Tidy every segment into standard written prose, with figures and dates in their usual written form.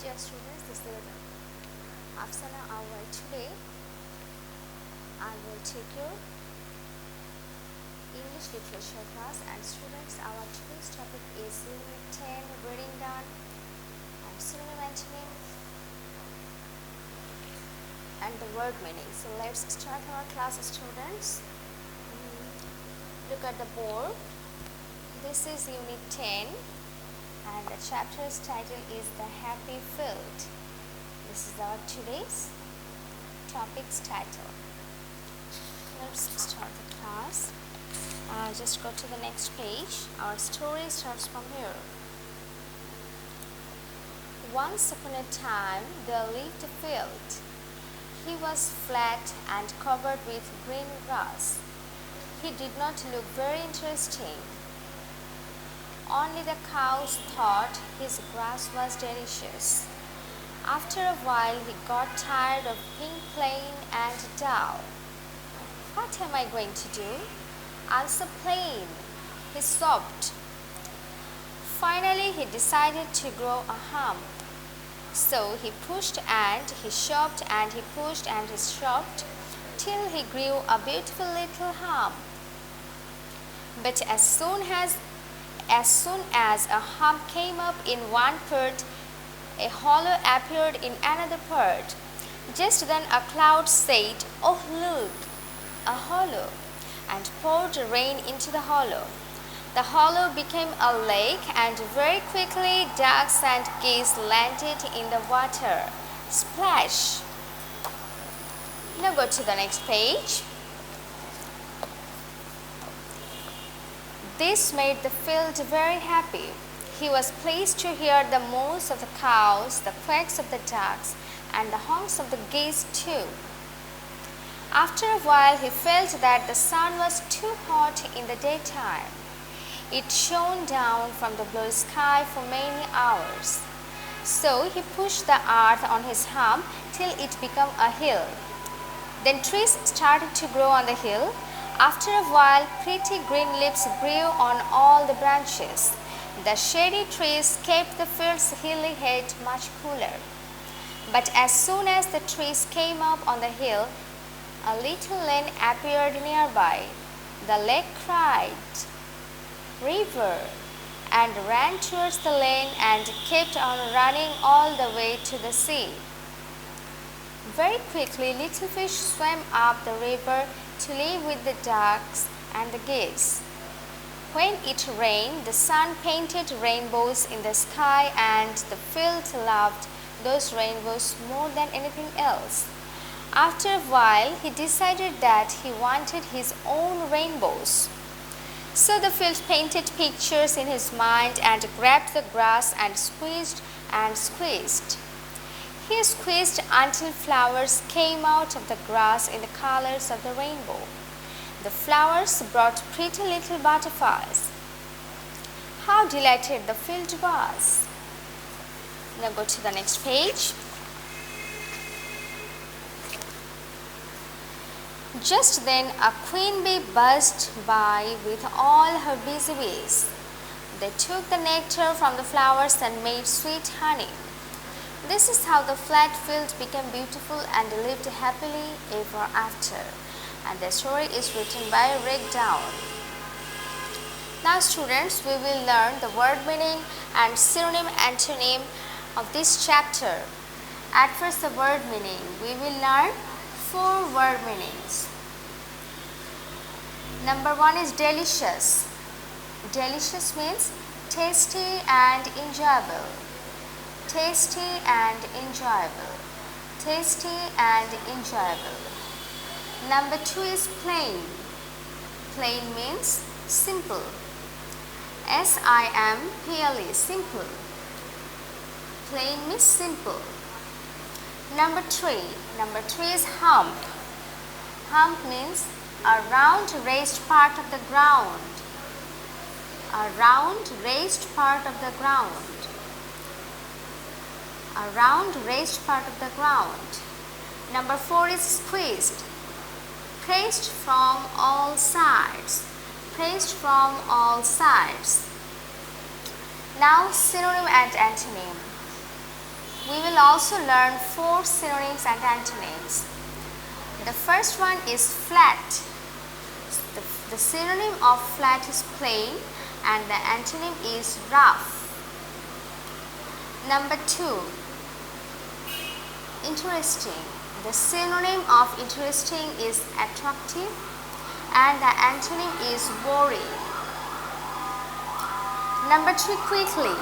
Dear students, this is Afsana Awal. Today I will take your English literature class, and students, our today's topic is Unit 10, reading done and synonym antonym and the word meaning. So let's start our class, students. Look at the board. This is Unit 10 and the chapter's title is The Happy Field. This is our today's topic's title. Let's start the class. Just go to the next page. Our story starts from here. Once upon a time there lived a field. He was flat and covered with green grass. He did not look very interesting. Only the cows thought his grass was delicious. After a while he got tired of being plain and dull. What am I going to do? I'm so plain, he sobbed. Finally he decided to grow a hump. So he pushed and he shoved and he pushed and he shoved till he grew a beautiful little hump. But as soon as a hump came up in one part, a hollow appeared in another part. Just then a cloud said, "Oh look, a hollow," and poured rain into the hollow. The hollow became a lake, and very quickly ducks and geese landed in the water. Splash! Now go to the next page. This made the field very happy. He was pleased to hear the moos of the cows, the quacks of the ducks, and the honks of the geese too. After a while he felt that the sun was too hot in the daytime. It shone down from the blue sky for many hours. So he pushed the earth on his hump till it became a hill. Then trees started to grow on the hill. After a while, pretty green leaves grew on all the branches. The shady trees kept the field's hilly head much cooler. But as soon as the trees came up on the hill, a little lane appeared nearby. The lake cried, "River," and ran towards the lane and kept on running all the way to the sea. Very quickly, little fish swam up the river to live with the ducks and the geese. When it rained, the sun painted rainbows in the sky, and the field loved those rainbows more than anything else. After a while, he decided that he wanted his own rainbows. So the field painted pictures in his mind and grabbed the grass and squeezed and squeezed. He squeezed until flowers came out of the grass in the colors of the rainbow. The flowers brought pretty little butterflies. How delighted the field was! Now go to the next page. Just then a queen bee buzzed by with all her busy bees. They took the nectar from the flowers and made sweet honey. This is how the flat field became beautiful and lived happily ever after. And the story is written by Rick Down. Now students, we will learn the word meaning and synonym antonym of this chapter. At first, the word meaning. We will learn 4 word meanings. Number 1 is delicious. Delicious means tasty and enjoyable. Tasty and enjoyable. Tasty and enjoyable. Number 2 is plain. Plain means simple. S-I-M-P-L-E, simple. Plain means simple. Number 3 is hump. Hump means a round raised part of the ground. A round raised part of the ground. A round raised part of the ground. Number 4 is squeezed. Pressed from all sides. Pressed from all sides. Now synonym and antonym. We also learn 4 synonyms and antonyms. The first one is flat. The synonym of flat is plain and the antonym is rough. Number 2, interesting. The synonym of interesting is attractive and the antonym is boring. Number 3, quickly.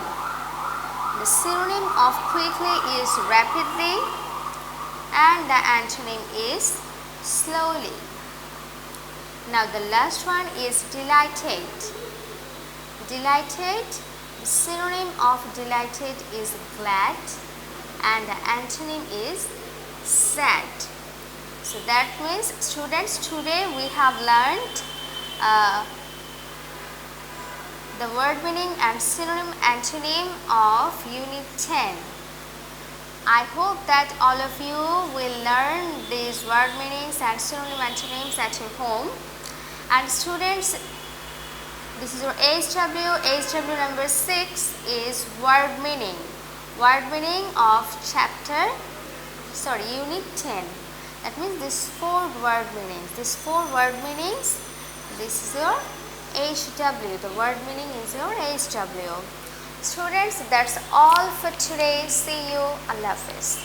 The synonym of quickly is rapidly and the antonym is slowly. Now the last one is delighted. Delighted, the synonym of delighted is glad and the antonym is sad. So that means students, today we have learned the word meaning and synonym antonym of Unit 10. I hope that all of you will learn these word meanings and synonym antonyms at your home. And students, this is your HW. HW number 6 is word meaning. Word meaning of Unit 10. That means these 4 word meanings. These 4 word meanings, this is your HW. The word meaning is your HW. Students, that's all for today. See you. Allah Hafiz.